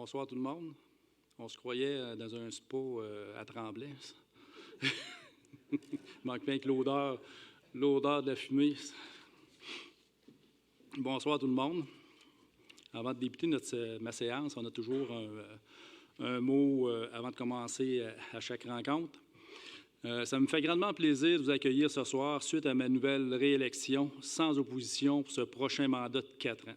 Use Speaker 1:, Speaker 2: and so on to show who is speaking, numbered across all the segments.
Speaker 1: Bonsoir tout le monde. On se croyait dans un spa à Tremblay. Il manque bien que l'odeur de la fumée. Bonsoir tout le monde. Avant de débuter ma séance, on a toujours un mot avant de commencer à chaque rencontre. Ça me fait grandement plaisir de vous accueillir ce soir suite à ma nouvelle réélection sans opposition pour ce prochain mandat de 4 ans.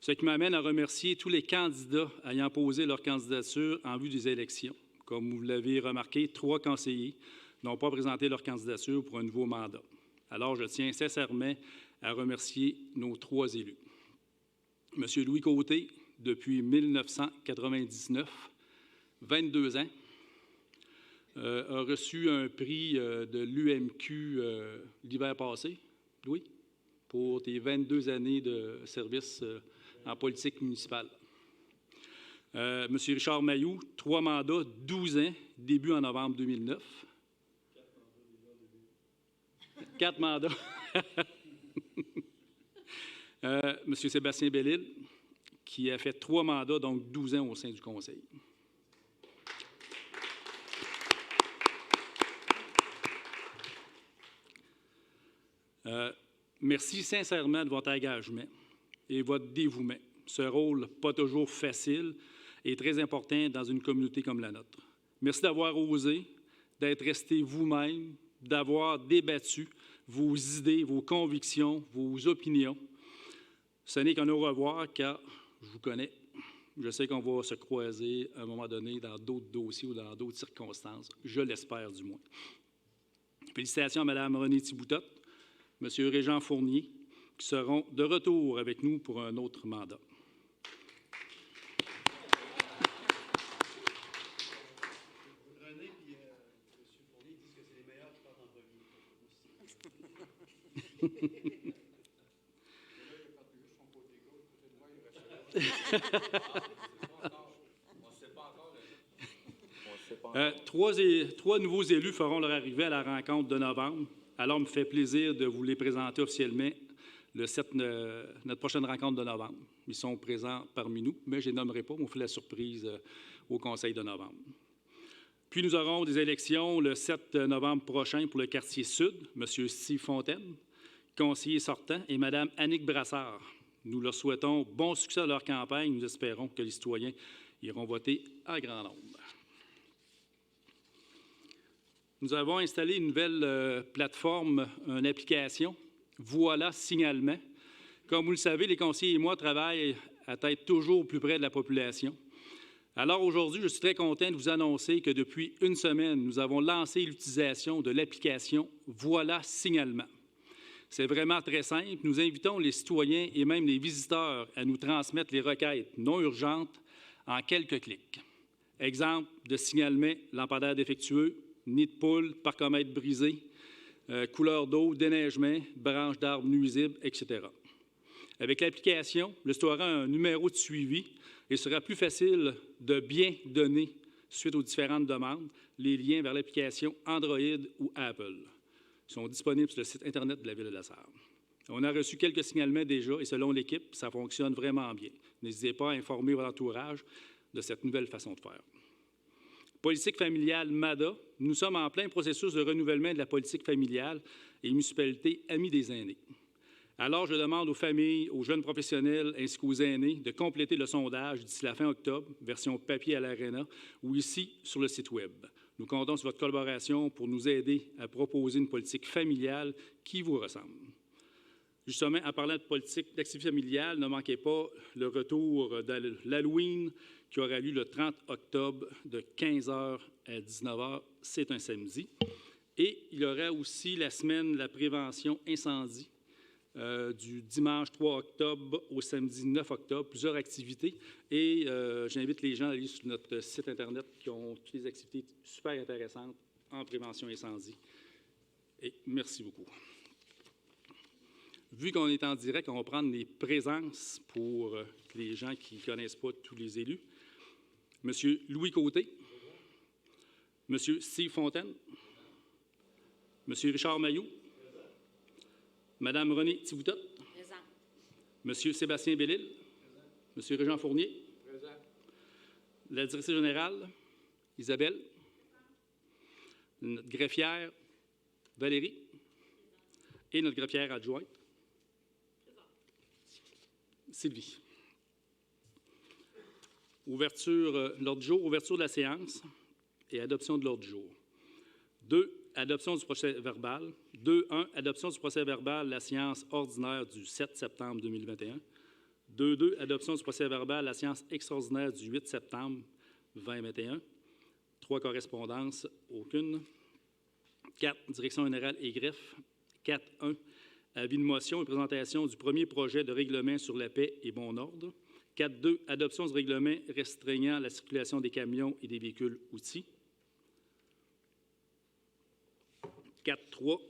Speaker 1: Ce qui m'amène à remercier tous les candidats ayant posé leur candidature en vue des élections. Comme vous l'avez remarqué, 3 conseillers n'ont pas présenté leur candidature pour un nouveau mandat. Alors, je tiens sincèrement à remercier nos 3 élus. M. Louis Côté, depuis 1999, 22 ans, a reçu un prix de l'UMQ l'hiver passé, Louis, pour tes 22 années de service en politique municipale. M. Richard Mailloux, 3 mandats, 12 ans, début en novembre 2009. 4 mandats. M. Sébastien Bellil, qui a fait 3 mandats, donc 12 ans au sein du Conseil. Merci sincèrement de votre engagement et votre dévouement. Ce rôle, pas toujours facile, est très important dans une communauté comme la nôtre. Merci d'avoir osé, d'être resté vous-même, d'avoir débattu vos idées, vos convictions, vos opinions. Ce n'est qu'un au revoir, car je vous connais. Je sais qu'on va se croiser à un moment donné dans d'autres dossiers ou dans d'autres circonstances. Je l'espère du moins. Félicitations à Mme Renée Thiboutot, M. Régent Fournier, qui seront de retour avec nous pour un autre mandat.
Speaker 2: René et M. Fournier disent que c'est les meilleurs qui partent en
Speaker 1: premier. 3 nouveaux élus feront leur arrivée à la rencontre de novembre. Alors, il me fait plaisir de vous les présenter officiellement notre prochaine rencontre de novembre. Ils sont présents parmi nous, mais je ne les nommerai pas, on fait la surprise au Conseil de novembre. Puis, nous aurons des élections le 7 novembre prochain pour le quartier Sud, M. Steve Fontaine, conseiller sortant, et Mme Annick Brassard. Nous leur souhaitons bon succès à leur campagne. Nous espérons que les citoyens iront voter en grand nombre. Nous avons installé une nouvelle plateforme, une application, Voilà Signalement. Comme vous le savez, les conseillers et moi travaillent à être toujours plus près de la population. Alors aujourd'hui, je suis très content de vous annoncer que depuis une semaine, nous avons lancé l'utilisation de l'application Voilà Signalement. C'est vraiment très simple. Nous invitons les citoyens et même les visiteurs à nous transmettre les requêtes non urgentes en quelques clics. Exemple de signalement, lampadaire défectueux, nid de poule, parcomètre brisé, couleur d'eau, déneigement, branches d'arbres nuisibles, etc. Avec l'application, le citoyen aura un numéro de suivi et il sera plus facile de bien donner, suite aux différentes demandes, les liens vers l'application Android ou Apple. Ils sont disponibles sur le site Internet de la Ville de La Sarre. On a reçu quelques signalements déjà et selon l'équipe, ça fonctionne vraiment bien. N'hésitez pas à informer votre entourage de cette nouvelle façon de faire. Politique familiale MADA, nous sommes en plein processus de renouvellement de la politique familiale et municipalité Amis des aînés. Alors, je demande aux familles, aux jeunes professionnels ainsi qu'aux aînés de compléter le sondage d'ici la fin octobre, version papier à l'Arena ou ici sur le site Web. Nous comptons sur votre collaboration pour nous aider à proposer une politique familiale qui vous ressemble. Justement, en parlant de politique d'activité familiale, ne manquez pas le retour de l'Halloween qui aura lieu le 30 octobre de 15h à 19h. C'est un samedi. Et il y aura aussi la semaine de la prévention incendie du dimanche 3 octobre au samedi 9 octobre. Plusieurs activités. Et j'invite les gens à aller sur notre site Internet qui ont toutes les activités super intéressantes en prévention incendie. Et merci beaucoup. Vu qu'on est en direct, on va prendre les présences pour les gens qui ne connaissent pas tous les élus. M. Louis Côté, M. Steve Fontaine, M. Richard Mailloux, Mme Renée Thiboutot, M. Sébastien Bellil, M. Régent Fournier, La directrice générale, Isabelle. Notre greffière, Valérie. Et notre greffière adjointe, Sylvie. Ouverture l'ordre du jour, ouverture de la séance et adoption de l'ordre du jour. 2. Adoption du procès-verbal. 2.1. Adoption du procès-verbal de la séance ordinaire du 7 septembre 2021. 2.2. Adoption du procès-verbal de la séance extraordinaire du 8 septembre 2021. 3. Correspondances, aucune. 4. Direction générale et greffe. 4.1. Avis de motion et présentation du premier projet de règlement sur la paix et bon ordre. 4.2. Adoption du règlement restreignant la circulation des camions et des véhicules outils. 4.3.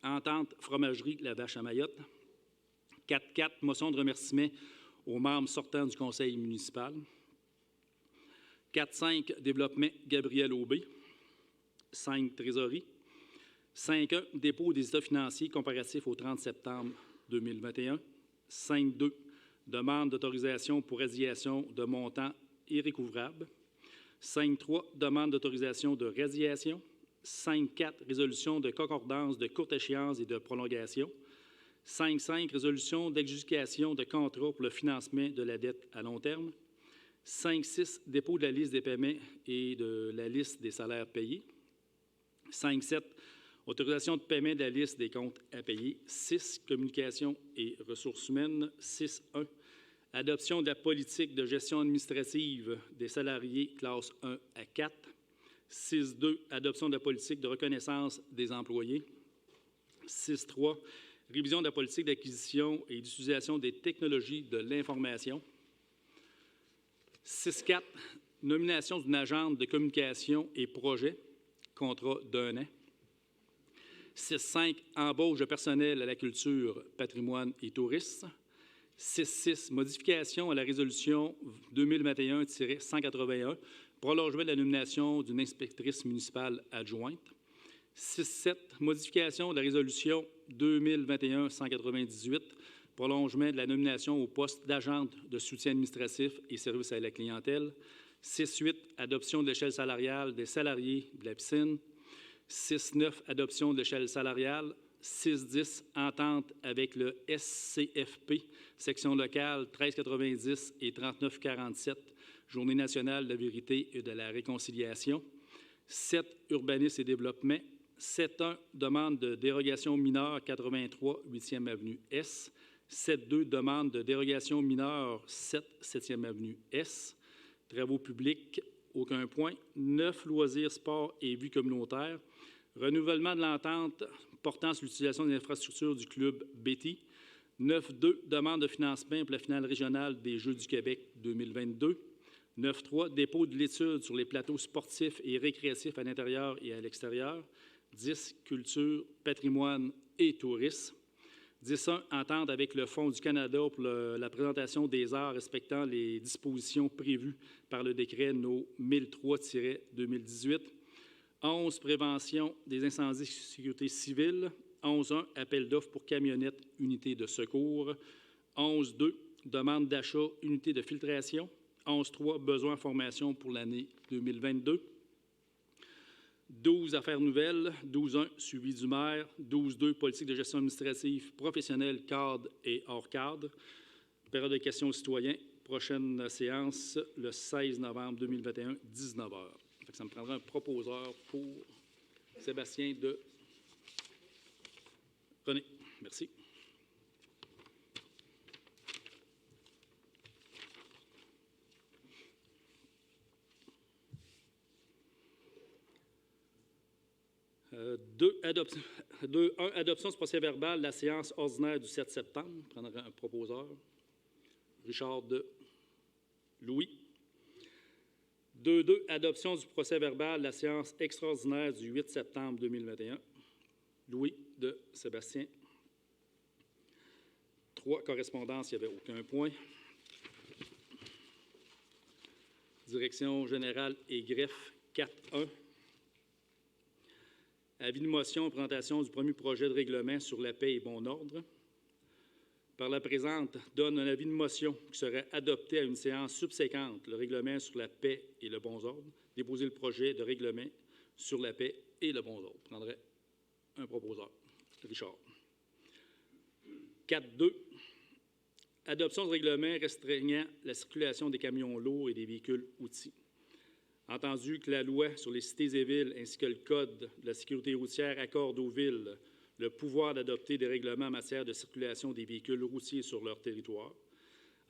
Speaker 1: Entente fromagerie La Vache à Mayotte. 4.4. Motion de remerciement aux membres sortants du conseil municipal. 4.5. Développement Gabriel Aubé. 5. Trésorerie. 5.1. Dépôt des états financiers comparatifs au 30 septembre 2021. 5.2. Demande d'autorisation pour résiliation de montants irrécouvrables. 5.3. Demande d'autorisation de résiliation. 5.4. Résolution de concordance de courte échéance et de prolongation. 5.5. Résolution d'adjudication de contrat pour le financement de la dette à long terme. 5.6. Dépôt de la liste des paiements et de la liste des salaires payés. 5.7. Autorisation de paiement de la liste des comptes à payer. 6. Communication et ressources humaines. 6.1. Adoption de la politique de gestion administrative des salariés classe 1 à 4. 6.2. Adoption de la politique de reconnaissance des employés. 6.3. Révision de la politique d'acquisition et d'utilisation des technologies de l'information. 6.4. Nomination d'une agente de communication et projet. Contrat d'1 an. 6.5. Embauche de personnel à la culture, patrimoine et tourisme. 6.6. Modification à la résolution 2021-181, prolongement de la nomination d'une inspectrice municipale adjointe. 6.7. Modification de la résolution 2021-198, prolongement de la nomination au poste d'agente de soutien administratif et services à la clientèle. 6.8. Adoption de l'échelle salariale des salariés de la piscine. 6.9. Adoption de l'échelle salariale. 6.10. Entente avec le SCFP, section locale 1390 et 3947, Journée nationale de la vérité et de la réconciliation. 7. Urbanisme et développement. 7.1. Demande de dérogation mineure 83, 8e avenue S. 7.2. Demande de dérogation mineure 7, 7e avenue S. Travaux publics, aucun point. 9. Loisirs, sports et vie communautaire. Renouvellement de l'entente portant sur l'utilisation des infrastructures du club Betty. 9.2. Demande de financement pour la finale régionale des Jeux du Québec 2022. 9.3. Dépôt de l'étude sur les plateaux sportifs et récréatifs à l'intérieur et à l'extérieur. 10. Culture, patrimoine et tourisme. 10.1. Entente avec le Fonds du Canada pour la présentation des arts respectant les dispositions prévues par le décret No. 1003-2018. 11. Prévention des incendies et sécurité civile. 11.1. Appel d'offres pour camionnettes, unités de secours. 11.2. Demande d'achat, unités de filtration. 11.3. Besoin en formation pour l'année 2022. 12. Affaires nouvelles. 12.1. Suivi du maire. 12.2. Politique de gestion administrative professionnelle, cadre et hors cadre. Période de questions aux citoyens. Prochaine séance, le 16 novembre 2021, 19 h. Ça me prendra un proposeur pour Sébastien de René. Merci. Adoption du procès-verbal de la séance ordinaire du 7 septembre. Je prendrai un proposeur. Richard de Louis. 2.2. Adoption du procès-verbal de la séance extraordinaire du 8 septembre 2021. Louis de Sébastien. 3. Correspondance, il n'y avait aucun point. Direction générale et greffe 4.1. Avis de motion et présentation du premier projet de règlement sur la paix et bon ordre. par la présente donne un avis de motion qui serait adopté à une séance subséquente, le règlement sur la paix et le bon ordre, déposer le projet de règlement sur la paix et le bon ordre. Je prendrai un proposeur, Richard. 4.2. Adoption de règlement restreignant la circulation des camions lourds et des véhicules outils. Entendu que la loi sur les cités et villes ainsi que le Code de la sécurité routière accordent aux villes le pouvoir d'adopter des règlements en matière de circulation des véhicules routiers sur leur territoire.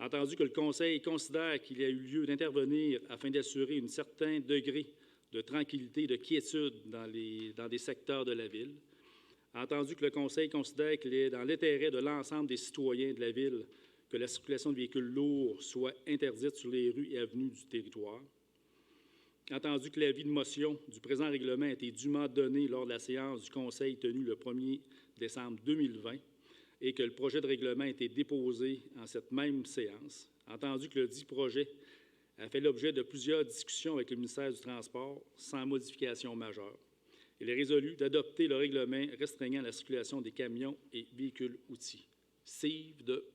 Speaker 1: Entendu que le Conseil considère qu'il y a eu lieu d'intervenir afin d'assurer un certain degré de tranquillité et de quiétude dans des secteurs de la ville. Entendu que le Conseil considère qu'il est dans l'intérêt de l'ensemble des citoyens de la ville que la circulation de véhicules lourds soit interdite sur les rues et avenues du territoire. Entendu que l'avis de motion du présent règlement a été dûment donné lors de la séance du Conseil tenue le 1er décembre 2020 et que le projet de règlement a été déposé en cette même séance. Entendu que le dit projet a fait l'objet de plusieurs discussions avec le ministère du Transport sans modification majeure. Il est résolu d'adopter le règlement restreignant la circulation des camions et véhicules outils. Steve de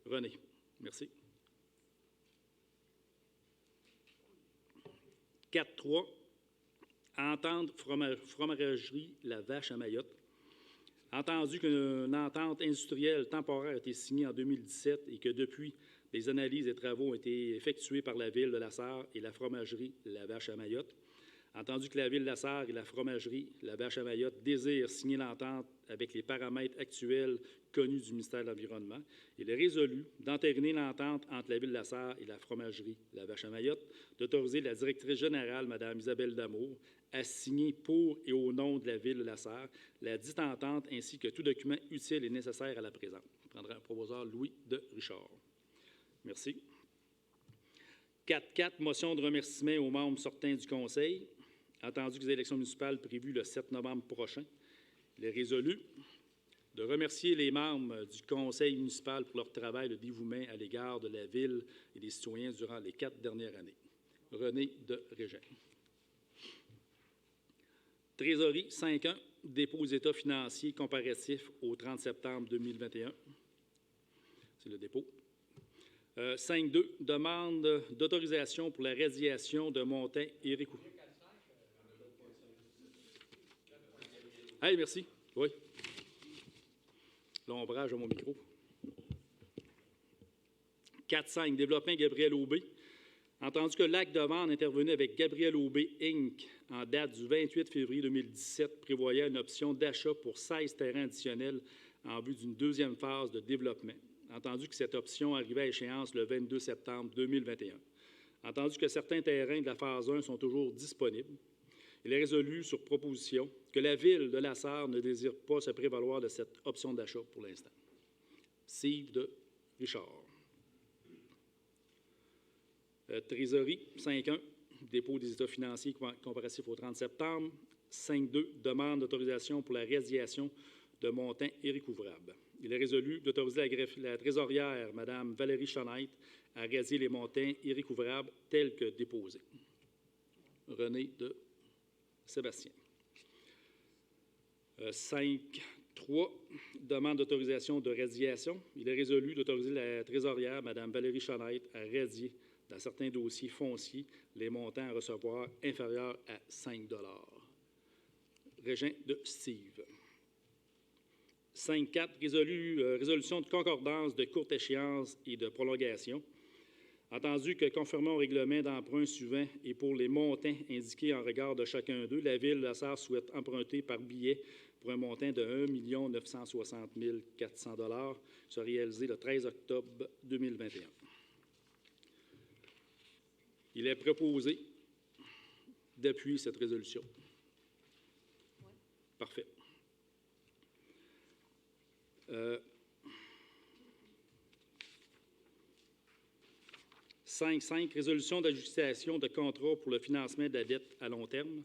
Speaker 1: René. Merci. 4.3. Entente fromagerie La Vache à Mayotte. Entendu qu'une entente industrielle temporaire a été signée en 2017 et que depuis, des analyses et travaux ont été effectués par la Ville de La Sarre et la fromagerie La Vache à Mayotte. Entendu que la Ville de La Sarre et la fromagerie La Vache à Mayotte désirent signer l'entente avec les paramètres actuels connus du ministère de l'Environnement, il est résolu d'entériner l'entente entre la Ville de La Sarre et la fromagerie La Vache à Mayotte, d'autoriser la directrice générale, Mme Isabelle Damour, à signer pour et au nom de la Ville de La Sarre la dite entente ainsi que tout document utile et nécessaire à la présente. Je prendrai un proposeur, Louis de Richard. Merci. 4.4. Motion de remerciement aux membres sortants du Conseil. Entendu que les élections municipales prévues le 7 novembre prochain, il est résolu de remercier les membres du Conseil municipal pour leur travail de dévouement à l'égard de la Ville et des citoyens durant les 4 dernières années. René de Régent. Trésorerie 5.1. Dépôt aux états financiers comparatifs au 30 septembre 2021. C'est le dépôt. 5.2. Demande d'autorisation pour la radiation de montants et recours. Hey, merci. Oui. L'ombrage à mon micro. 4.5. Développement Gabriel Aubé. Entendu que l'acte de vente intervenu avec Gabriel Aubé, Inc., en date du 28 février 2017, prévoyait une option d'achat pour 16 terrains additionnels en vue d'une deuxième phase de développement. Entendu que cette option arrivait à échéance le 22 septembre 2021. Entendu que certains terrains de la phase 1 sont toujours disponibles, il est résolu sur proposition que la Ville de La Sarre ne désire pas se prévaloir de cette option d'achat pour l'instant. Steve de Richard. Trésorerie 5.1. Dépôt des états financiers comparatifs au 30 septembre. 5.2. Demande d'autorisation pour la radiation de montants irrécouvrables. Il est résolu d'autoriser la trésorière, Mme Valérie Chonette, à radier les montants irrécouvrables tels que déposés. René de Sébastien. 5.3. Demande d'autorisation de radiation. Il est résolu d'autoriser la trésorière, Mme Valérie Chonette, à radier dans certains dossiers fonciers les montants à recevoir inférieurs à 5 $. Régent de Steve. 5.4. Résolution de concordance de courte échéance et de prolongation. Entendu que, conformément au règlement d'emprunt suivant et pour les montants indiqués en regard de chacun d'eux, la Ville de La Sarre souhaite emprunter par billet pour un montant de 1 960 400 $, qui sera réalisé le 13 octobre 2021. Il est proposé d'appuyer cette résolution. Oui. Parfait. 5.5. Résolution d'ajustation de contrat pour le financement de la dette à long terme.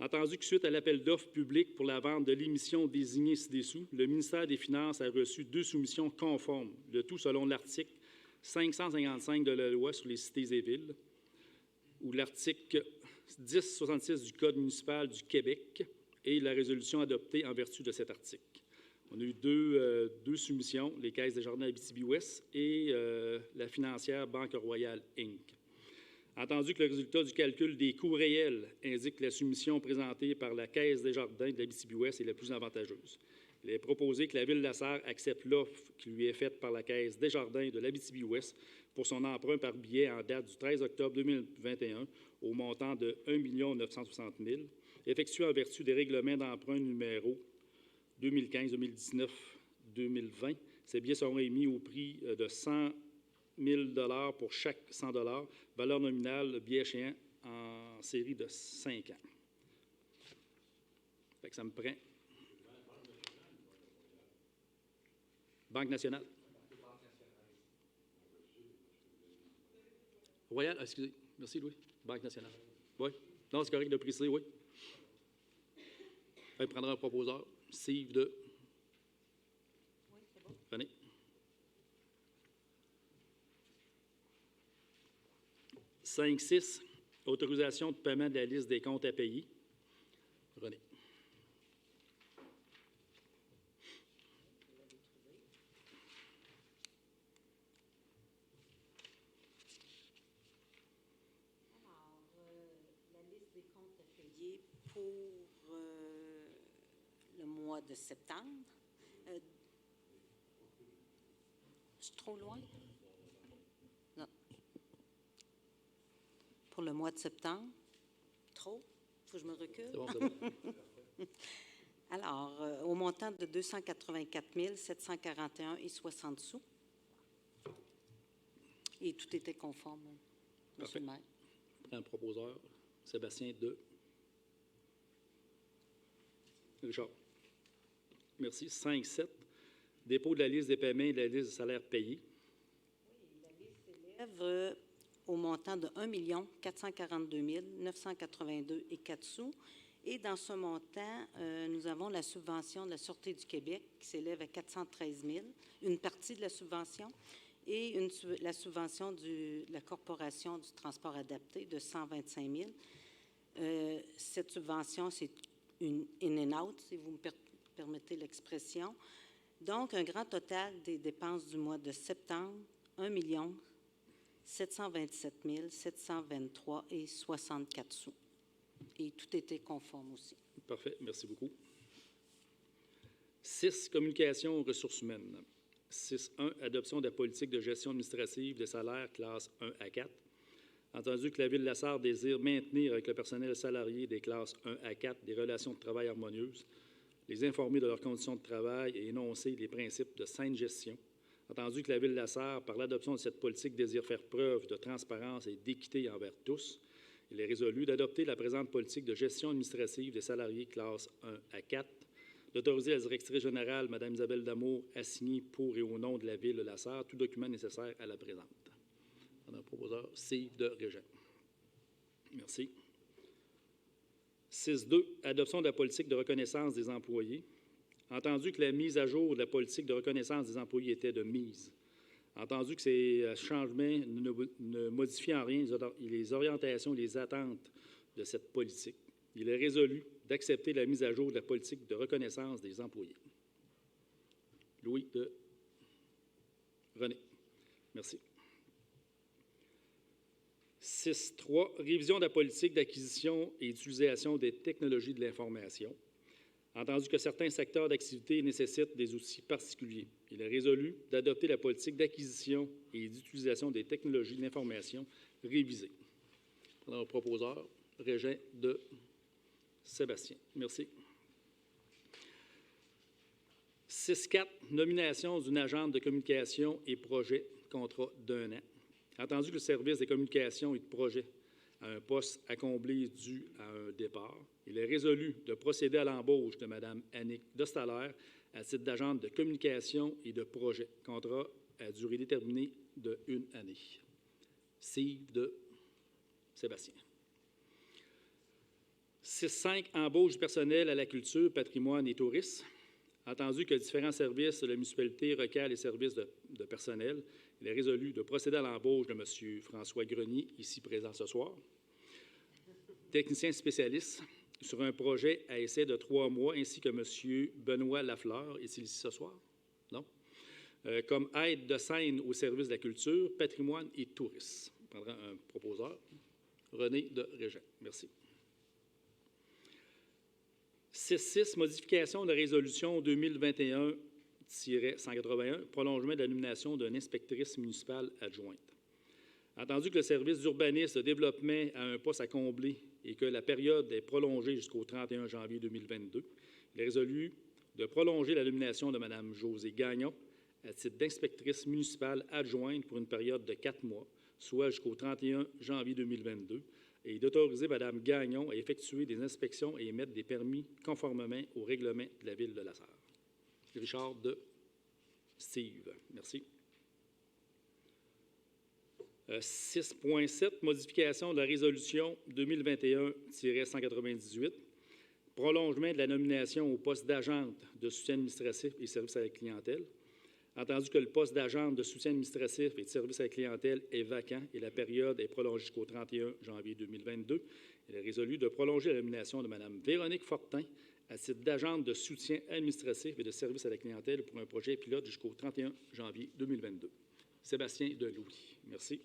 Speaker 1: Entendu que suite à l'appel d'offres public pour la vente de l'émission désignée ci-dessous, le ministère des Finances a reçu 2 soumissions conformes, le tout selon l'article 555 de la Loi sur les cités et villes ou l'article 1066 du Code municipal du Québec et la résolution adoptée en vertu de cet article. On a eu deux soumissions, les Caisses Desjardins Abitibi-Ouest et la financière Banque Royale, Inc. Entendu que le résultat du calcul des coûts réels indique que la soumission présentée par la Caisse Desjardins de l'Abitibi-Ouest est la plus avantageuse. Il est proposé que la Ville de la Sarre accepte l'offre qui lui est faite par la Caisse Desjardins de l'Abitibi-Ouest pour son emprunt par billet en date du 13 octobre 2021 au montant de 1 960 000, effectué en vertu des règlements d'emprunt numéro 2015-2019-2020. Ces billets seront émis au prix de 100 000 $ pour chaque 100 $, valeur nominale, billet échéant en série de 5 ans. Fait que ça me prend. Banque nationale. Royal, excusez. Merci, Louis. Banque nationale. Oui. Non, c'est correct de préciser, oui. Il prendra un proposeur. Steve de.
Speaker 3: Oui, c'est bon.
Speaker 1: René. « 5.6. Autorisation de paiement de la liste des comptes à payer. René.
Speaker 3: Alors, la liste des comptes à payer pour le mois de septembre. Je suis trop loin? Non. Pour le mois de septembre? Trop? Il faut que je me recule?
Speaker 1: C'est bon, c'est bon.
Speaker 3: Alors, au montant de 284 741,60 sous. Et tout était conforme, Monsieur le maire.
Speaker 1: Un proposeur. Sébastien de. Richard. Merci. 5.7. Dépôt de la liste des paiements et de la liste des salaires payés.
Speaker 3: Oui, la liste s'élève au montant de 1 442 982,04 sous. Et dans ce montant, nous avons la subvention de la Sûreté du Québec qui s'élève à 413 000, une partie de la subvention, et la subvention de la Corporation du transport adapté de 125 000. Cette subvention, c'est une in and out, si vous me permettez l'expression. Donc, un grand total des dépenses du mois de septembre, 1 727 723,64 sous. Et tout était conforme aussi.
Speaker 1: Parfait. Merci beaucoup. 6. Communication aux ressources humaines. 6.1. Adoption de la politique de gestion administrative des salaires classe 1 à 4. Entendu que la Ville de la Sarre désire maintenir avec le personnel salarié des classes 1 à 4 des relations de travail harmonieuses, les informer de leurs conditions de travail et énoncer les principes de saine gestion. Entendu que la Ville de la Sarre, par l'adoption de cette politique, désire faire preuve de transparence et d'équité envers tous, il est résolu d'adopter la présente politique de gestion administrative des salariés classe 1 à 4, d'autoriser la directrice générale, Mme Isabelle Damour, à signer pour et au nom de la Ville de la Sarre tout document nécessaire à la présente. On a un proposeur, Steve de Régent. Merci. 6.2. Adoption de la politique de reconnaissance des employés. Entendu que la mise à jour de la politique de reconnaissance des employés était de mise. Entendu que ces changements ne modifient en rien les orientations et les attentes de cette politique, il est résolu d'accepter la mise à jour de la politique de reconnaissance des employés. Louis de René. Merci. 6.3. Révision de la politique d'acquisition et d'utilisation des technologies de l'information. Entendu que certains secteurs d'activité nécessitent des outils particuliers, il est résolu d'adopter la politique d'acquisition et d'utilisation des technologies de l'information révisée. Alors, proposeur, Régent de Sébastien. Merci. 6.4. Nomination d'une agente de communication et projet, contrat d'1 an. Entendu que le service des communications et de projet a un poste à combler dû à un départ, il est résolu de procéder à l'embauche de Mme Annick Dostaller à titre d'agente de communication et de projet, contrat à durée déterminée de 1 année. Steve de Sébastien. 6.5. Embauche du personnel à la culture, patrimoine et tourisme. Entendu que différents services de la municipalité requièrent les services de personnel, il est résolu de procéder à l'embauche de M. François Grenier, ici présent ce soir. Technicien spécialiste. sur un projet à essai de 3 mois, ainsi que M. Benoît Lafleur, est-il ici ce soir? Non? Comme aide de scène au service de la culture, patrimoine et tourisme. On prendra un proposeur. René de Régent. Merci. 6.6. Modification de résolution 2021-181, prolongement de la nomination d'une inspectrice municipale adjointe. Entendu que le service d'urbanisme de développement a un poste à combler et que la période est prolongée jusqu'au 31 janvier 2022, il est résolu de prolonger la nomination de Mme Josée Gagnon à titre d'inspectrice municipale adjointe pour une période de 4 mois, soit jusqu'au 31 janvier 2022, et d'autoriser Mme Gagnon à effectuer des inspections et émettre des permis conformément au règlement de la Ville de La Sarre. Richard de Steve. Merci. 6.7. Modification de la résolution 2021-198. Prolongement de la nomination au poste d'agente de soutien administratif et service à la clientèle. Entendu que le poste d'agente de soutien administratif et de service à la clientèle est vacant et la période est prolongée jusqu'au 31 janvier 2022, il est résolu de prolonger la nomination de Mme Véronique Fortin à titre d'agente de soutien administratif et de service à la clientèle pour un projet pilote jusqu'au 31 janvier 2022. Sébastien Delouis. Merci.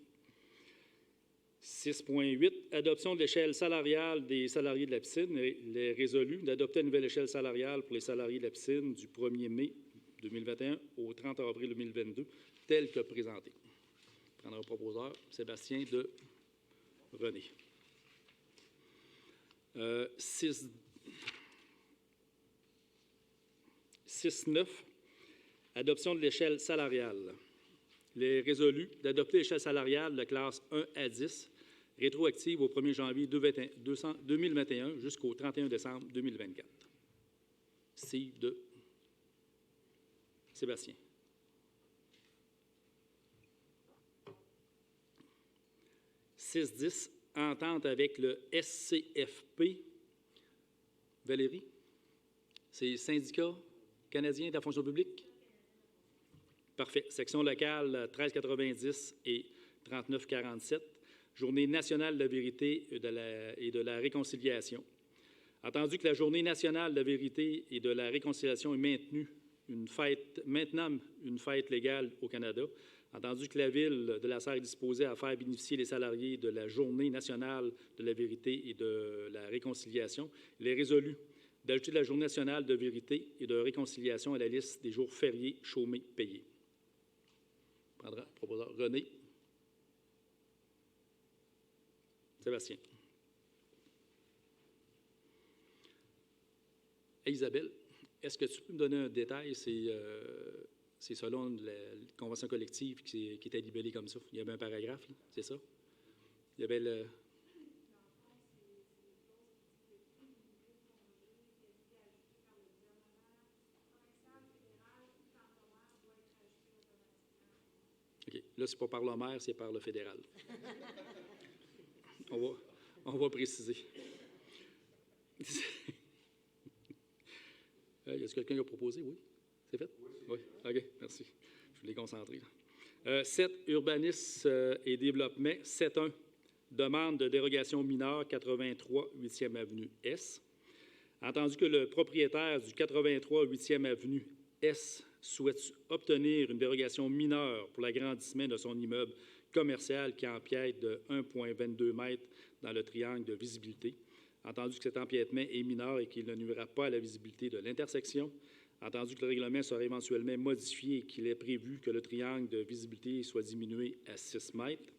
Speaker 1: 6.8. Adoption de l'échelle salariale des salariés de la piscine. Il est résolu d'adopter une nouvelle échelle salariale pour les salariés de la piscine du 1er mai 2021 au 30 avril 2022, tel que présenté. Je prendrai un proposeur, Sébastien de René. 6.9. Adoption de l'échelle salariale. Il est résolu d'adopter l'échelle salariale de classe 1 à 10, rétroactive au 1er janvier 2021 jusqu'au 31 décembre 2024. C de Sébastien. 6.10. Entente avec le SCFP. Valérie? C'est Syndicat canadien de la fonction publique? Parfait. Section locale 1390 et 3947. Journée nationale de la vérité et de la réconciliation. Entendu que la Journée nationale de la vérité et de la réconciliation est maintenant une fête légale au Canada, entendu que la Ville de La Sarre est disposée à faire bénéficier les salariés de la Journée nationale de la vérité et de la réconciliation, il est résolu d'ajouter la Journée nationale de vérité et de réconciliation à la liste des jours fériés chômés payés. Prendra proposeur René. Sébastien. Et Isabelle, est-ce que tu peux me donner un détail? C'est selon la convention collective qui était libellée comme ça. Il y avait un paragraphe, c'est ça? Il y avait le... OK. Là, c'est pas par le maire, c'est par le fédéral. On va préciser. Est-ce que quelqu'un a proposé? Oui? C'est fait? Oui. OK, merci. Je voulais concentrer. 7. Urbanisme et développement. 7.1. Demande de dérogation mineure 83 8e Avenue S. Entendu que le propriétaire du 83 8e Avenue S souhaite obtenir une dérogation mineure pour l'agrandissement de son immeuble commercial qui empiète de 1,22 m dans le triangle de visibilité. Entendu que cet empiètement est mineur et qu'il ne nuira pas à la visibilité de l'intersection. Entendu que le règlement sera éventuellement modifié et qu'il est prévu que le triangle de visibilité soit diminué à 6 mètres.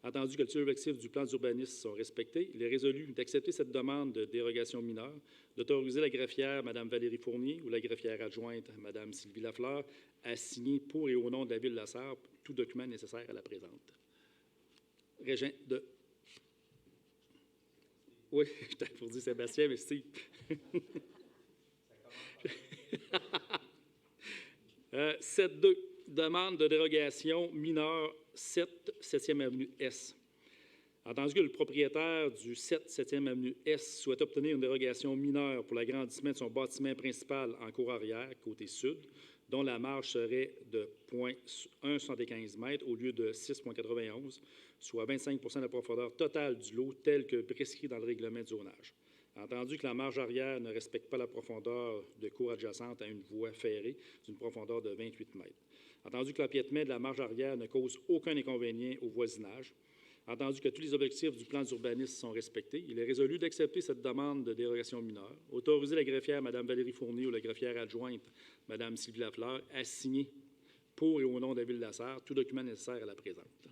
Speaker 1: Entendu que les objectifs du plan d'urbanisme sont respectés, il est résolu d'accepter cette demande de dérogation mineure, d'autoriser la greffière Mme Valérie Fournier ou la greffière adjointe Mme Sylvie Lafleur à signer pour et au nom de la Ville de La Sarre tout document nécessaire à la présente. Régent de... Oui, je t'ai pour dire Sébastien, mais Steve. 7.2. Demande de dérogation mineure 7e Avenue S. Entendu que le propriétaire du 7e Avenue S souhaite obtenir une dérogation mineure pour l'agrandissement de son bâtiment principal en cour arrière, côté sud, dont la marge serait de 0,175 m au lieu de 6,91, soit 25 % de la profondeur totale du lot tel que prescrit dans le règlement de zonage. Entendu que la marge arrière ne respecte pas la profondeur de cour adjacente à une voie ferrée d'une profondeur de 28 mètres. Entendu que l'empiètement de la marge arrière ne cause aucun inconvénient au voisinage. Entendu que tous les objectifs du plan d'urbanisme sont respectés, il est résolu d'accepter cette demande de dérogation mineure, autoriser la greffière Mme Valérie Fournier ou la greffière adjointe Mme Sylvie Lafleur à signer pour et au nom de la Ville de la Sarre tout document nécessaire à la présente.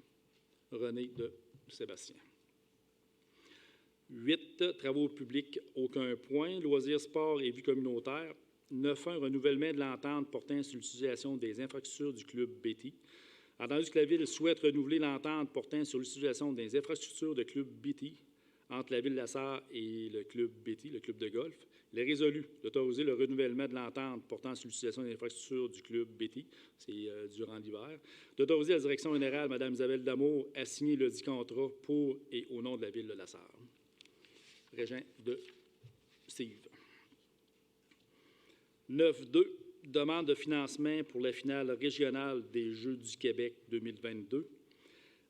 Speaker 1: René de Sébastien. 8. Travaux publics, aucun point. Loisirs, sport et vie communautaire. 9.1. Renouvellement de l'entente portant sur l'utilisation des infrastructures du club Betty. Entendu que la Ville souhaite renouveler l'entente portant sur l'utilisation des infrastructures de club Betty entre la Ville de la Sarre et le club Betty, le club de golf, il est résolu d'autoriser le renouvellement de l'entente portant sur l'utilisation des infrastructures du club Betty, c'est durant l'hiver, d'autoriser la direction générale, Mme Isabelle Damour, à signer le dit contrat pour et au nom de la Ville de la Sarre. Régent de Steve. 9.2. Demande de financement pour la finale régionale des Jeux du Québec 2022.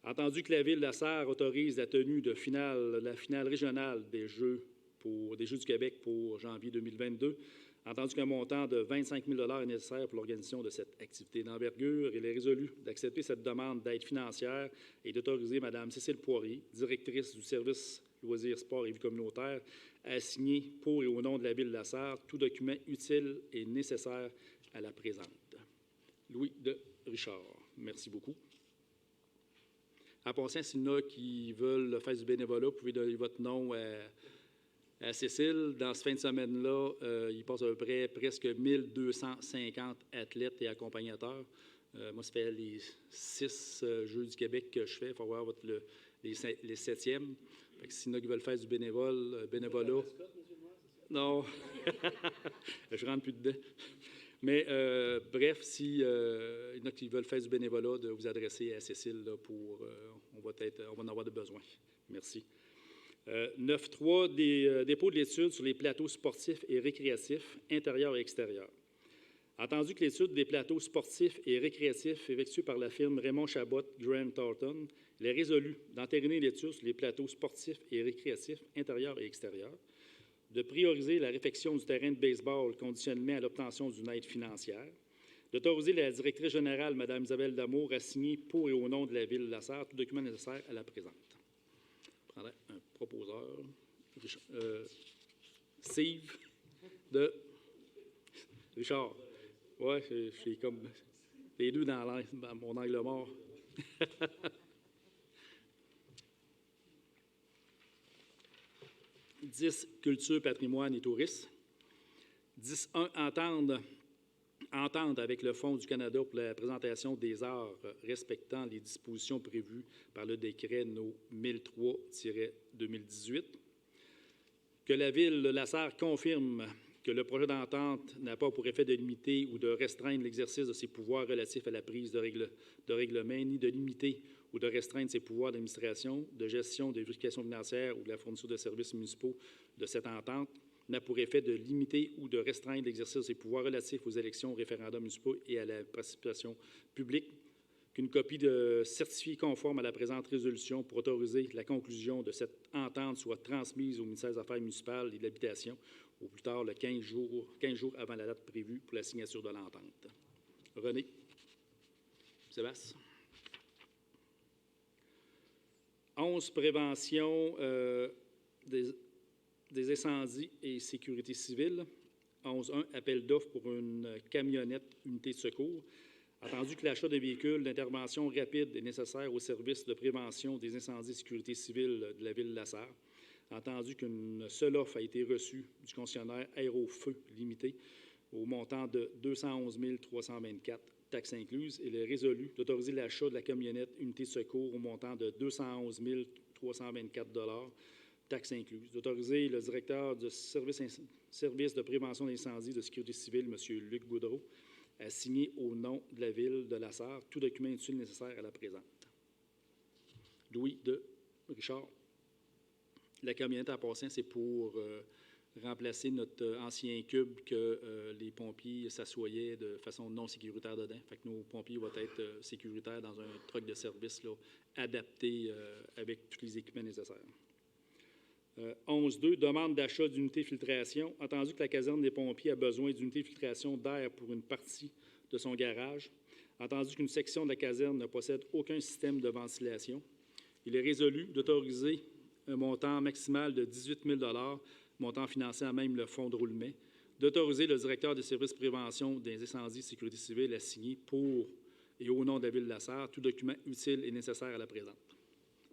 Speaker 1: Entendu que la Ville de la Sarre autorise la tenue de la finale régionale des Jeux du Québec pour janvier 2022, entendu qu'un montant de 25 000 $ est nécessaire pour l'organisation de cette activité d'envergure, il est résolu d'accepter cette demande d'aide financière et d'autoriser Mme Cécile Poirier, directrice du service loisirs, sport et vie communautaire, à signer pour et au nom de la Ville de la Sarre tout document utile et nécessaire à la présente. Louis de Richard. Merci beaucoup. En passant, s'il y en a qui veulent faire du bénévolat, vous pouvez donner votre nom à Cécile. Dans cette fin de semaine-là, il passe à peu près presque 1250 athlètes et accompagnateurs. Moi, ça fait les 6 Jeux du Québec que je fais. Il faut voir les 7e. S'il y en a qui veulent faire du bénévolat. Non, je ne rentre plus dedans. Mais bref, s'il y en a qui veulent faire du bénévolat, de vous adresser à Cécile là, on va en avoir de besoin. Merci. 9.3, dépôt de l'étude sur les plateaux sportifs et récréatifs, intérieurs et extérieurs. Entendu que l'étude des plateaux sportifs et récréatifs effectuée par la firme Raymond Chabot Grant Thornton, il est résolu d'entériner l'étude sur les plateaux sportifs et récréatifs, intérieurs et extérieurs, de prioriser la réfection du terrain de baseball conditionnement à l'obtention d'une aide financière, d'autoriser la directrice générale, Mme Isabelle Damour, à signer pour et au nom de la Ville de la Sarre tout document nécessaire à la présente. Je prendrai un proposeur. Steve de Richard. Oui, je suis comme les deux dans mon angle mort. « 10. Culture, patrimoine et tourisme. 10.1. Entendre avec le Fonds du Canada pour la présentation des arts respectant les dispositions prévues par le décret No. 1003-2018. Que la Ville de la Sarre confirme que le projet d'entente n'a pas pour effet de limiter ou de restreindre l'exercice de ses pouvoirs relatifs à la prise de règlement, ni de limiter ou de restreindre ses pouvoirs d'administration, de gestion, de vérification financière ou de la fourniture de services municipaux de cette entente, n'a pour effet de limiter ou de restreindre l'exercice de ses pouvoirs relatifs aux élections, aux référendums municipaux et à la participation publique, qu'une copie de certifié conforme à la présente résolution pour autoriser la conclusion de cette entente soit transmise au ministère des Affaires municipales et de l'Habitation au plus tard le 15 jours avant la date prévue pour la signature de l'entente. René. Sébastien. 11. Prévention des incendies et sécurité civile. 11.1. Appel d'offres pour une camionnette unité de secours. Entendu que l'achat de véhicules d'intervention rapide est nécessaire au service de prévention des incendies et sécurité civile de la Ville de la Sarre. Entendu qu'une seule offre a été reçue du concessionnaire Aérofeu Limité au montant de 211 324, taxes incluses, il est résolu d'autoriser l'achat de la camionnette unité de secours au montant de 211 324 taxes incluses, d'autoriser le directeur du service de prévention d'incendie de sécurité civile, M. Luc Boudreau, à signer au nom de la Ville de la Sarre tout document utile nécessaire à la présente. Louis de Richard. La camionnette en passant, c'est pour remplacer notre ancien cube que les pompiers s'assoyaient de façon non sécuritaire dedans. Fait que nos pompiers vont être sécuritaires dans un truck de service là, adapté avec tous les équipements nécessaires. 11.2, demande d'achat d'unités de filtration. Entendu que la caserne des pompiers a besoin d'unités de filtration d'air pour une partie de son garage, entendu qu'une section de la caserne ne possède aucun système de ventilation, il est résolu d'autoriser un montant maximal de 18 000 montant finançant même le fonds de roulement, d'autoriser le directeur des services de prévention des incendies et sécurité civile à signer pour et au nom de la Ville de la Sarre tout document utile et nécessaire à la présente.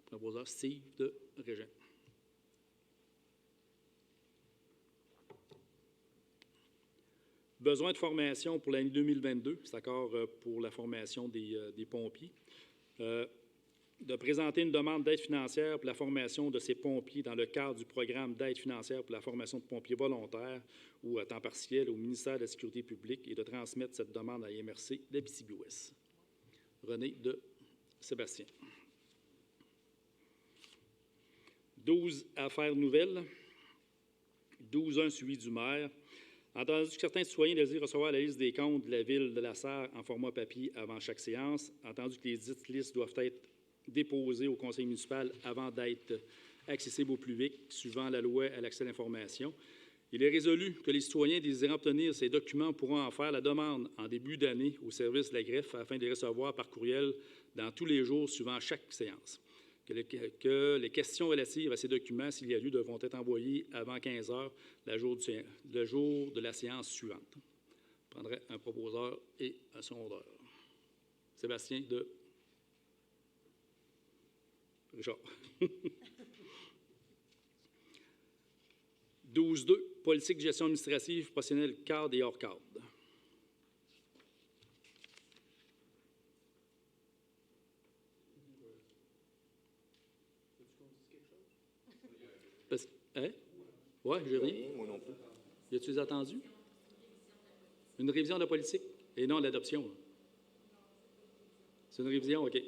Speaker 1: Proposeur Steve de Régent. Besoin de formation pour l'année 2022, c'est encore pour la formation des pompiers. De présenter une demande d'aide financière pour la formation de ces pompiers dans le cadre du programme d'aide financière pour la formation de pompiers volontaires ou à temps partiel au ministère de la Sécurité publique et de transmettre cette demande à l'IMRC d'Abitibi-Ouest. René de Sébastien. 12 affaires nouvelles. 12.1 suivi du maire. Entendu que certains citoyens désirent recevoir la liste des comptes de la Ville de la Sarre en format papier avant chaque séance, entendu que les dites listes doivent être déposées au conseil municipal avant d'être accessibles au public, suivant la loi à l'accès à l'information, il est résolu que les citoyens désirant obtenir ces documents pourront en faire la demande en début d'année au service de la greffe afin de les recevoir par courriel dans tous les jours suivant chaque séance. Que les questions relatives à ces documents, s'il y a lieu, devront être envoyées avant 15 heures, le jour de la séance suivante. Je prendrai un proposeur et un sondeur. Sébastien de Richard. 12.2, politique de gestion administrative, professionnelle cadre et hors cadre. Hein? Oui, j'ai rien.
Speaker 4: Moi non plus.
Speaker 1: Y a-tu attendu? Une révision de la politique et non l'adoption. C'est une révision, OK.
Speaker 4: Il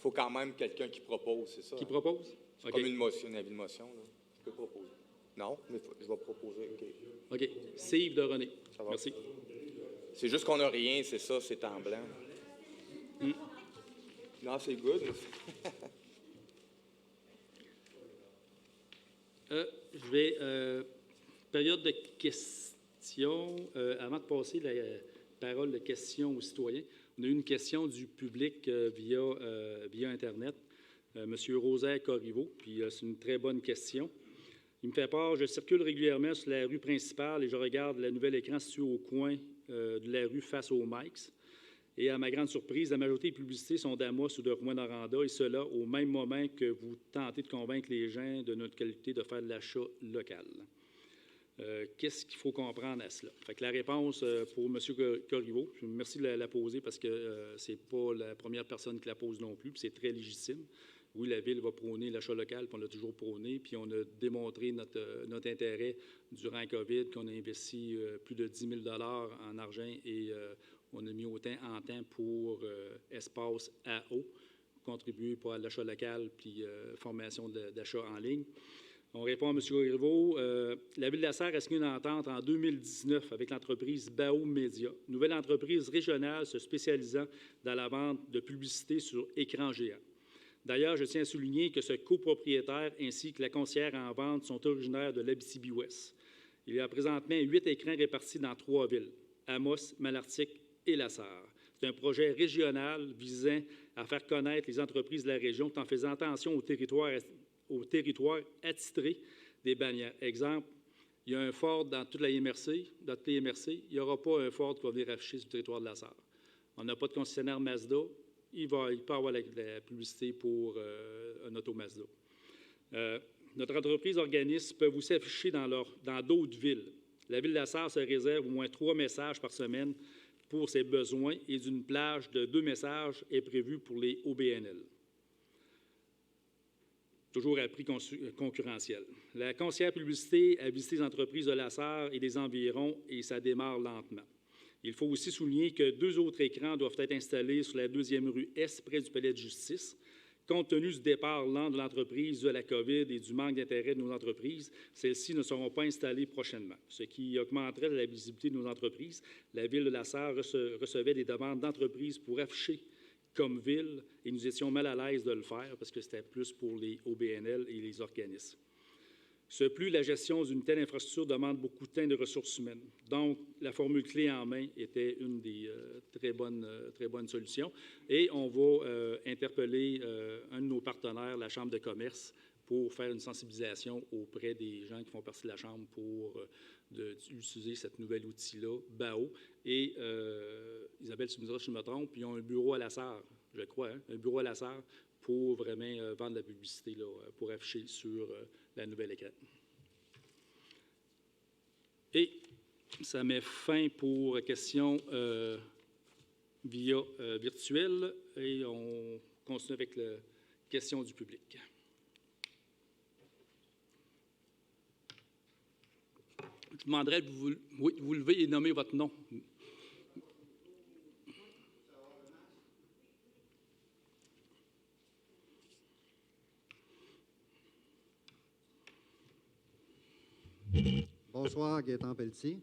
Speaker 4: faut quand même quelqu'un qui propose, c'est ça?
Speaker 1: Qui propose?
Speaker 4: C'est
Speaker 1: OK.
Speaker 4: comme une motion, un avis de motion. Là. Tu peux proposer. Non, mais je vais proposer. OK.
Speaker 1: OK. Steve de René.
Speaker 4: Ça va.
Speaker 1: Merci.
Speaker 4: C'est juste qu'on n'a rien, c'est ça, c'est en blanc. Non, c'est good.
Speaker 1: Je vais... période de questions. Avant de passer la parole de questions aux citoyens, on a eu une question du public via Internet. Monsieur Rosaire Corriveau, puis c'est une très bonne question. Il me fait part, je circule régulièrement sur la rue principale et je regarde le nouvel écran situé au coin de la rue face aux Mikes. Et à ma grande surprise, la majorité des publicités sont d'Amos ou de Rouyn-Noranda, et cela au même moment que vous tentez de convaincre les gens de notre qualité de faire de l'achat local. Qu'est-ce qu'il faut comprendre à cela? Fait que la réponse pour M. Corriveau, je vous remercie de la poser parce que ce n'est pas la première personne qui la pose non plus, puis c'est très légitime. Oui, la Ville va prôner l'achat local, puis on l'a toujours prôné, puis on a démontré notre intérêt durant la COVID, qu'on a investi plus de 10 000 en argent et on a mis autant en temps pour espace AO, contribuer pour l'achat local, puis formation d'achat en ligne. On répond à M. Corriveau. La Ville de la Sarre a signé une entente en 2019 avec l'entreprise Bao Média, nouvelle entreprise régionale se spécialisant dans la vente de publicité sur écran géant. D'ailleurs, je tiens à souligner que ce copropriétaire ainsi que la conseillère en vente sont originaires de l'Abitibi-Ouest. Il y a présentement 8 écrans répartis dans 3 villes, Amos, Malartic et La Sarre. C'est un projet régional visant à faire connaître les entreprises de la région tout en faisant attention au territoire attitré des bannières. Exemple, il y a un Ford dans toute la MRC, dans toutes les MRC, il n'y aura pas un Ford qui va venir afficher sur le territoire de La Sarre. On n'a pas de concessionnaire Mazda, il peut avoir la publicité pour un auto Mazda. Notre entreprise organisme peuvent aussi afficher dans d'autres villes. La Ville de La Sarre se réserve au moins 3 messages par semaine pour ses besoins et d'une plage de 2 messages est prévue pour les OBNL. Toujours à prix concurrentiel. La conseillère publicité a visité les entreprises de La Sarre et des environs et ça démarre lentement. Il faut aussi souligner que 2 autres écrans doivent être installés sur la 2e rue Est, près du palais de justice. Compte tenu du départ lent de l'entreprise de la COVID et du manque d'intérêt de nos entreprises, celles-ci ne seront pas installées prochainement, ce qui augmenterait la visibilité de nos entreprises. La Ville de La Sarre recevait des demandes d'entreprises pour afficher comme ville, et nous étions mal à l'aise de le faire parce que c'était plus pour les OBNL et les organismes. Ce plus, la gestion d'une telle infrastructure demande beaucoup de temps et de ressources humaines. Donc, la formule clé en main était une des très bonnes solutions. Et on va interpeller un de nos partenaires, la Chambre de commerce, pour faire une sensibilisation auprès des gens qui font partie de la Chambre pour utiliser ce nouvel outil-là, BAO. Et Isabelle, tu me diras si je me trompe, ils ont un bureau à la Sarre, je crois, hein, un bureau à la Sarre pour vraiment vendre la publicité là, pour afficher sur la nouvelle écran. Et ça met fin pour questions via virtuel et on continue avec la question du public. Je demanderais de vous lever et nommer votre nom.
Speaker 5: Bonsoir, Gaétan Pelletier.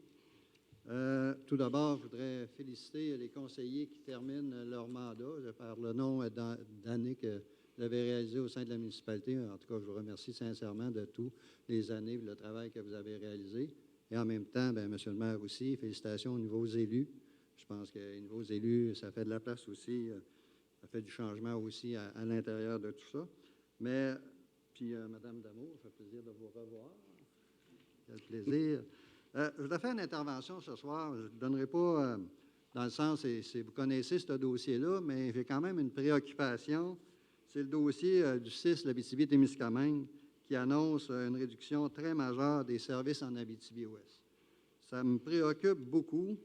Speaker 5: Tout d'abord, je voudrais féliciter les conseillers qui terminent leur mandat. Je parle le nom d'années que vous avez réalisé au sein de la municipalité. En tout cas, je vous remercie sincèrement de toutes les années et le travail que vous avez réalisé. Et en même temps, bien, Monsieur le maire aussi, félicitations aux nouveaux élus. Je pense que les nouveaux élus, ça fait de la place aussi, ça fait du changement aussi à l'intérieur de tout ça. Mais, puis, Madame Damour, ça fait plaisir de vous revoir. Quel plaisir. Je voudrais faire une intervention ce soir. Je ne donnerai pas dans le sens, vous connaissez ce dossier-là, mais j'ai quand même une préoccupation. C'est le dossier du 6, l'Abitibi-Témiscamingue, qui annonce une réduction très majeure des services en Abitibi-Ouest. Ça me préoccupe beaucoup.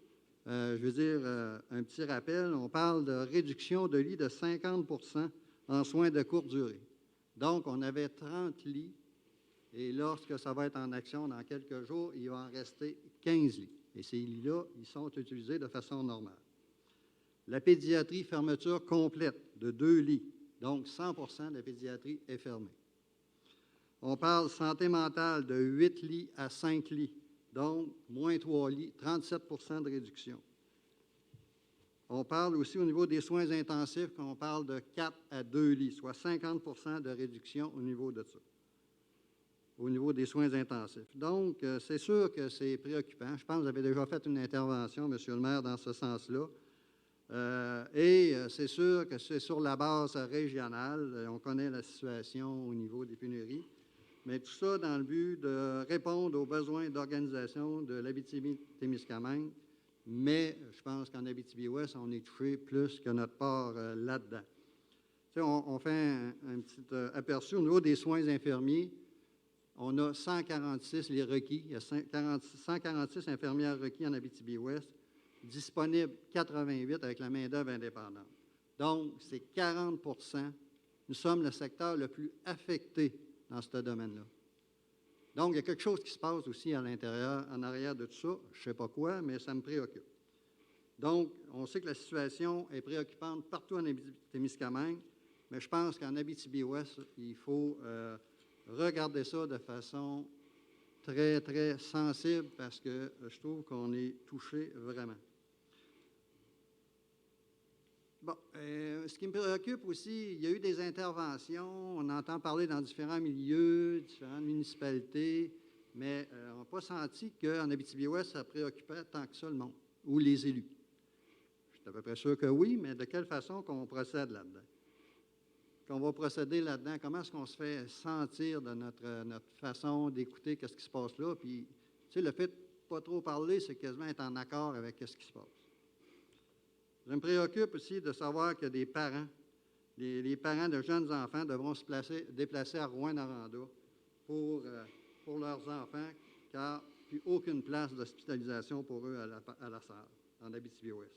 Speaker 5: Je veux dire, un petit rappel, on parle de réduction de lits de 50 % en soins de courte durée. Donc, on avait 30 lits. Et lorsque ça va être en action dans quelques jours, il va en rester 15 lits. Et ces lits-là, ils sont utilisés de façon normale. La pédiatrie, fermeture complète de 2 lits. Donc, 100 % de la pédiatrie est fermée. On parle santé mentale de 8 lits à 5 lits. Donc, moins 3 lits, 37 % de réduction. On parle aussi au niveau des soins intensifs, qu'on parle de 4 à 2 lits, soit 50 % de réduction au niveau de ça. Au niveau des soins intensifs. Donc, c'est sûr que c'est préoccupant. Je pense que vous avez déjà fait une intervention, Monsieur le maire, dans ce sens-là. C'est sûr que c'est sur la base régionale. On connaît la situation au niveau des pénuries. Mais tout ça dans le but de répondre aux besoins d'organisation de l'Abitibi-Témiscamingue. Mais je pense qu'en Abitibi-Ouest, on est touché plus que notre part là-dedans. Tu sais, on fait un petit aperçu au niveau des soins infirmiers. On a 146 les requis. Il y a 146 infirmières requis en Abitibi-Ouest, disponibles 88 avec la main-d'œuvre indépendante. Donc, c'est 40 %. Nous sommes le secteur le plus affecté dans ce domaine-là. Donc, il y a quelque chose qui se passe aussi à l'intérieur, en arrière de tout ça. Je ne sais pas quoi, mais ça me préoccupe. Donc, on sait que la situation est préoccupante partout en Abitibi-Témiscamingue, mais je pense qu'en Abitibi-Ouest, il faut regarder ça de façon très, très sensible parce que je trouve qu'on est touché vraiment. Bon, ce qui me préoccupe aussi, il y a eu des interventions, on entend parler dans différents milieux, différentes municipalités, mais on n'a pas senti qu'en Abitibi-Ouest, ça préoccupait tant que ça le monde, ou les élus. Je suis à peu près sûr que oui, mais de quelle façon qu'on procède là-dedans? Qu'on va procéder là-dedans, comment est-ce qu'on se fait sentir de notre façon d'écouter qu'est-ce qui se passe là, puis, tu sais, le fait de ne pas trop parler, c'est quasiment être en accord avec ce qui se passe. Je me préoccupe aussi de savoir que des parents, les parents de jeunes enfants devront se déplacer à Rouyn-Noranda pour leurs enfants, car il n'y a aucune place d'hospitalisation pour eux à la Sarre, en Abitibi-Ouest.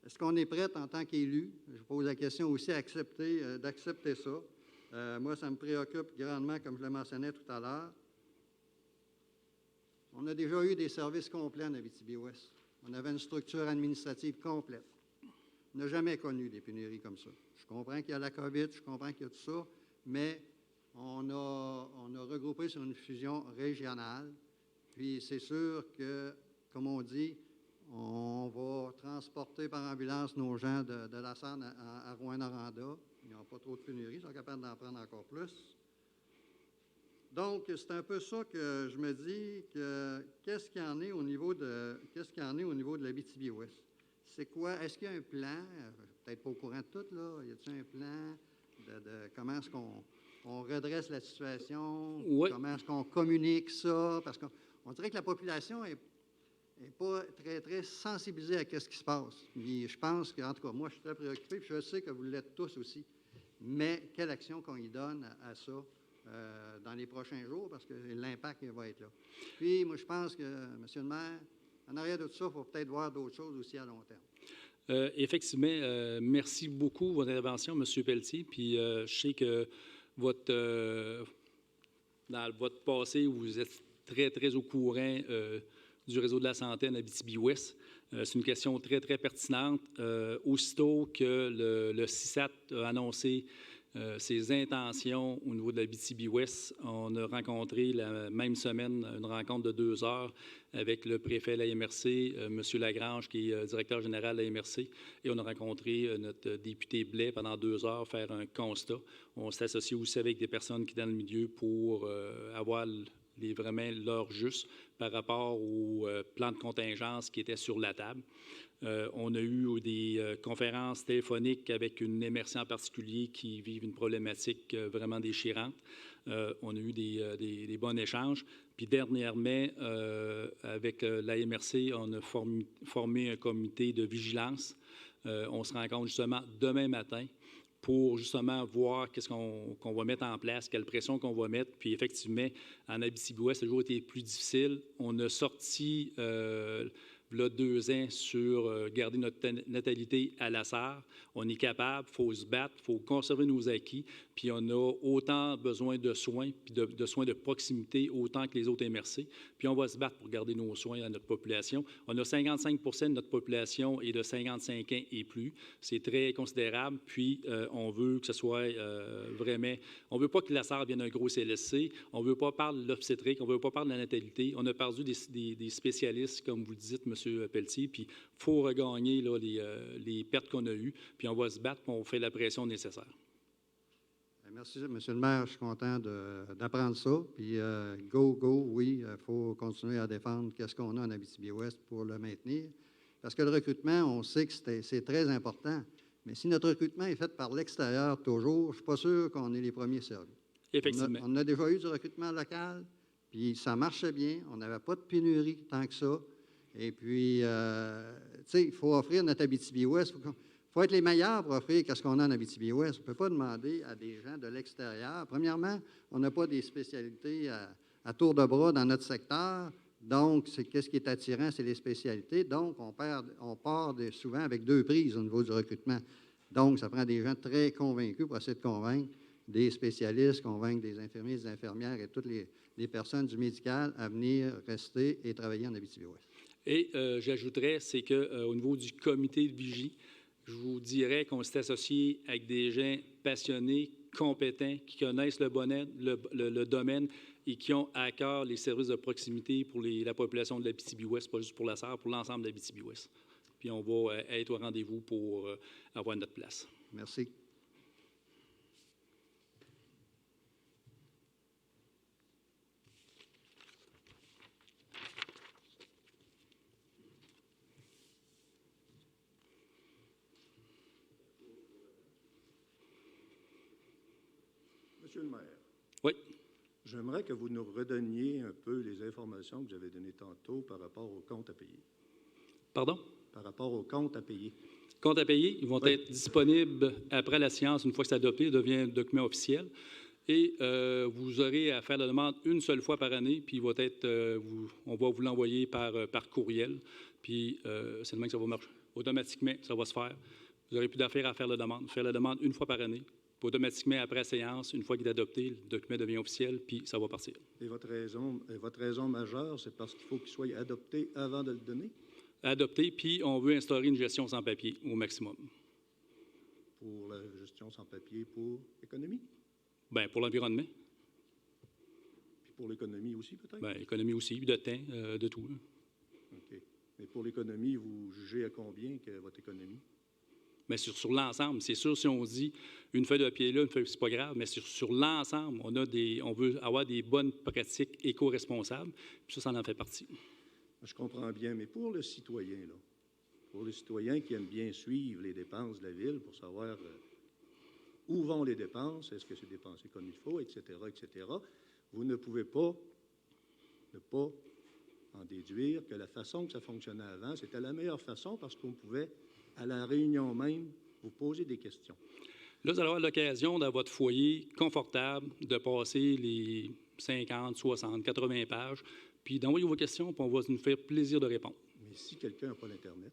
Speaker 5: Est-ce qu'on est prêt en tant qu'élu? Je pose la question aussi d'accepter ça. Moi, ça me préoccupe grandement, comme je le mentionnais tout à l'heure. On a déjà eu des services complets en Abitibi-Ouest. On avait une structure administrative complète. On n'a jamais connu des pénuries comme ça. Je comprends qu'il y a la COVID, je comprends qu'il y a tout ça, mais on a regroupé sur une fusion régionale. Puis c'est sûr que, comme on dit, On va transporter par ambulance nos gens de la Sarne à Rouyn-Noranda. Ils n'ont pas trop de pénurie, ils sont capables d'en prendre encore plus. Donc, c'est un peu ça que je me dis, que qu'est-ce qu'il y en est au niveau de l'Abitibi-Ouest? C'est quoi? Est-ce qu'il y a un plan? Peut-être pas au courant de tout, là. Y a-t-il un plan de comment est-ce qu'on redresse la situation?
Speaker 1: Oui.
Speaker 5: Comment est-ce qu'on communique ça? Parce qu'on dirait que la population n'est pas très, très sensibilisée à ce qui se passe. Puis je pense qu'en tout cas, moi, je suis très préoccupé, puis je sais que vous l'êtes tous aussi. Mais quelle action qu'on y donne à ça dans les prochains jours, parce que l'impact va être là. Puis moi, je pense que, M. le maire, en arrière de tout ça, il faut peut-être voir d'autres choses aussi à long terme.
Speaker 1: Effectivement, merci beaucoup pour votre intervention, M. Pelletier. Puis je sais que dans votre passé, vous êtes très, très au courant du réseau de la santé en Abitibi-Ouest. C'est une question très, très pertinente. Aussitôt que le CISAT a annoncé ses intentions au niveau de l'Abitibi-Ouest, on a rencontré la même semaine une rencontre de 2 heures avec le préfet de la MRC, M. Lagrange, qui est directeur général de la MRC, et on a rencontré notre député Blais pendant 2 heures, faire un constat. On s'est associé aussi avec des personnes qui sont dans le milieu pour avoir vraiment l'heure juste par rapport au plan de contingence qui était sur la table. On a eu des conférences téléphoniques avec une MRC en particulier qui vivent une problématique vraiment déchirante. On a eu des bons échanges. Puis dernièrement, avec la MRC, on a formé un comité de vigilance. On se rencontre justement demain matin pour justement voir qu'est-ce qu'on va mettre en place, quelle pression qu'on va mettre. Puis effectivement, en Abitibi-Ouest, ça a toujours été plus difficile. On a sorti, il y a 2 ans, sur garder notre natalité à la serre. On est capable, il faut se battre, il faut conserver nos acquis, puis on a autant besoin de soins, puis de soins de proximité, autant que les autres MRC. Puis on va se battre pour garder nos soins à notre population. On a 55 % de notre population est de 55 ans et plus. C'est très considérable, puis on veut que ce soit vraiment... On ne veut pas que la serre devienne un gros CLSC, on ne veut pas parler de l'obstétrique, on ne veut pas parler de la natalité. On a perdu des spécialistes, comme vous le dites, M. Pelletier, puis il faut regagner là, les pertes qu'on a eues, puis on va se battre, puis on fait la pression nécessaire.
Speaker 5: Merci, M. le maire. Je suis content d'apprendre ça. Puis, oui, il faut continuer à défendre ce qu'on a en Abitibi-Ouest pour le maintenir. Parce que le recrutement, on sait que c'est très important. Mais si notre recrutement est fait par l'extérieur toujours, je ne suis pas sûr qu'on est les premiers servis.
Speaker 1: Effectivement.
Speaker 5: On a déjà eu du recrutement local, puis ça marchait bien. On n'avait pas de pénurie tant que ça. Et puis, tu sais, il faut offrir notre Abitibi-Ouest. Il faut être les meilleurs pour offrir ce qu'on a en Abitibi-Ouest. On ne peut pas demander à des gens de l'extérieur. Premièrement, on n'a pas des spécialités à tour de bras dans notre secteur. Donc, qu'est-ce qui est attirant, c'est les spécialités. Donc, on part souvent avec 2 prises au niveau du recrutement. Donc, ça prend des gens très convaincus pour essayer de convaincre des spécialistes, convaincre des infirmiers, des infirmières et toutes les personnes du médical à venir rester et travailler en Abitibi-Ouest.
Speaker 1: Et j'ajouterais, c'est qu'au niveau du comité de vigie, je vous dirais qu'on s'est associé avec des gens passionnés, compétents, qui connaissent le domaine et qui ont à cœur les services de proximité pour la population de l'Abitibi-Ouest, pas juste pour la serre, pour l'ensemble de l'Abitibi-Ouest. Puis on va être au rendez-vous pour avoir notre place.
Speaker 5: Merci.
Speaker 6: Monsieur le maire.
Speaker 1: Oui.
Speaker 6: J'aimerais que vous nous redonniez un peu les informations que vous avez données tantôt par rapport aux comptes à payer.
Speaker 1: Pardon?
Speaker 6: Par rapport aux comptes à payer.
Speaker 1: Comptes à payer, ils vont être disponibles après la séance. Une fois que c'est adopté, ça devient un document officiel. Et vous aurez à faire la demande une seule fois par année, puis il va être, on va vous l'envoyer par courriel. Puis c'est le même que ça va marcher. Automatiquement, ça va se faire. Vous n'aurez plus d'affaires à faire la demande. Faire la demande une fois par année. Puis automatiquement, après la séance, une fois qu'il est adopté, le document devient officiel, puis ça va partir.
Speaker 6: Et votre raison majeure, c'est parce qu'il faut qu'il soit adopté avant de le donner?
Speaker 1: Adopté, puis on veut instaurer une gestion sans papier au maximum.
Speaker 6: Pour la gestion sans papier, pour l'économie?
Speaker 1: Bien, pour l'environnement.
Speaker 6: Puis pour l'économie aussi, peut-être?
Speaker 1: Bien, l'économie aussi, de temps, de tout.
Speaker 6: OK. Mais pour l'économie, vous jugez à combien que votre économie?
Speaker 1: Mais sur l'ensemble, c'est sûr, si on dit une feuille de papier là, une feuille, c'est pas grave, mais sur l'ensemble, on veut avoir des bonnes pratiques éco-responsables, puis ça en fait partie.
Speaker 6: Je comprends bien, mais pour le citoyen, là, pour le citoyen qui aime bien suivre les dépenses de la Ville pour savoir où vont les dépenses, est-ce que c'est dépensé comme il faut, etc., vous ne pouvez pas ne pas en déduire que la façon que ça fonctionnait avant, c'était la meilleure façon parce qu'on pouvait, à la réunion même, vous poser des questions.
Speaker 1: Là, vous allez avoir l'occasion, dans votre foyer confortable, de passer les 50, 60, 80 pages, puis d'envoyer vos questions, puis on va nous faire plaisir de répondre.
Speaker 6: Mais si quelqu'un n'a pas l'Internet,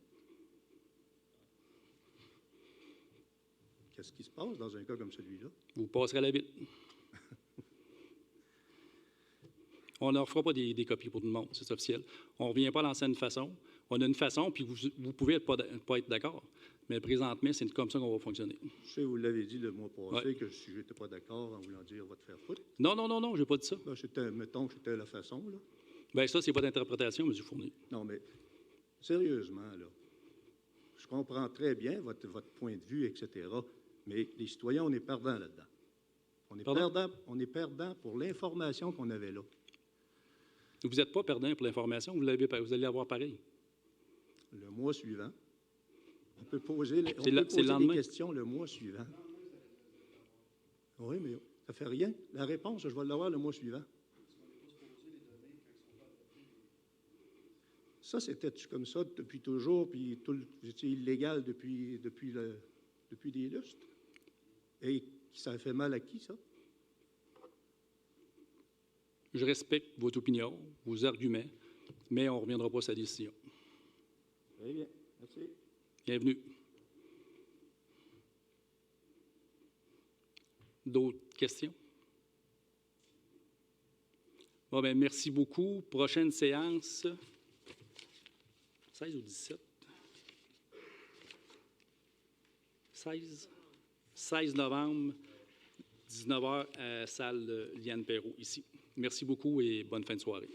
Speaker 6: qu'est-ce qui se passe dans un cas comme celui-là?
Speaker 1: Vous passerez à la ville. On ne fera pas des copies pour tout le monde, c'est officiel. On ne revient pas à l'ancienne façon. On a une façon, puis vous pouvez pas être d'accord. Mais présentement, c'est comme ça qu'on va fonctionner.
Speaker 6: Je sais, vous l'avez dit le mois passé,
Speaker 1: Ouais.
Speaker 6: que si je n'étais pas d'accord en voulant dire « va te faire foutre
Speaker 1: Non, je n'ai pas dit ça. ».
Speaker 6: Mettons que c'était la façon, là.
Speaker 1: Bien, ça, c'est pas d'interprétation, M. Fournier.
Speaker 6: Non, mais sérieusement, là, je comprends très bien votre point de vue, etc., mais les citoyens, on est perdants là-dedans. On est perdants pour l'information qu'on avait là.
Speaker 1: Vous n'êtes pas perdant pour l'information, vous allez avoir pareil.
Speaker 6: Le mois suivant, on peut poser des
Speaker 1: lendemain.
Speaker 6: questions le mois suivant. Oui, mais ça ne fait rien. La réponse, je vais l'avoir le mois suivant. Ça, c'était comme ça depuis toujours, puis c'était illégal depuis des lustres. Et ça a fait mal à qui, ça?
Speaker 1: Je respecte votre opinion, vos arguments, mais on ne reviendra pas à sa décision.
Speaker 6: Très bien. Merci.
Speaker 1: Bienvenue. D'autres questions? Bon, bien, merci beaucoup. Prochaine séance, 16 ou 17? 16? 16 novembre, 19h, à salle Liane Perrault, ici. Merci beaucoup et bonne fin de soirée.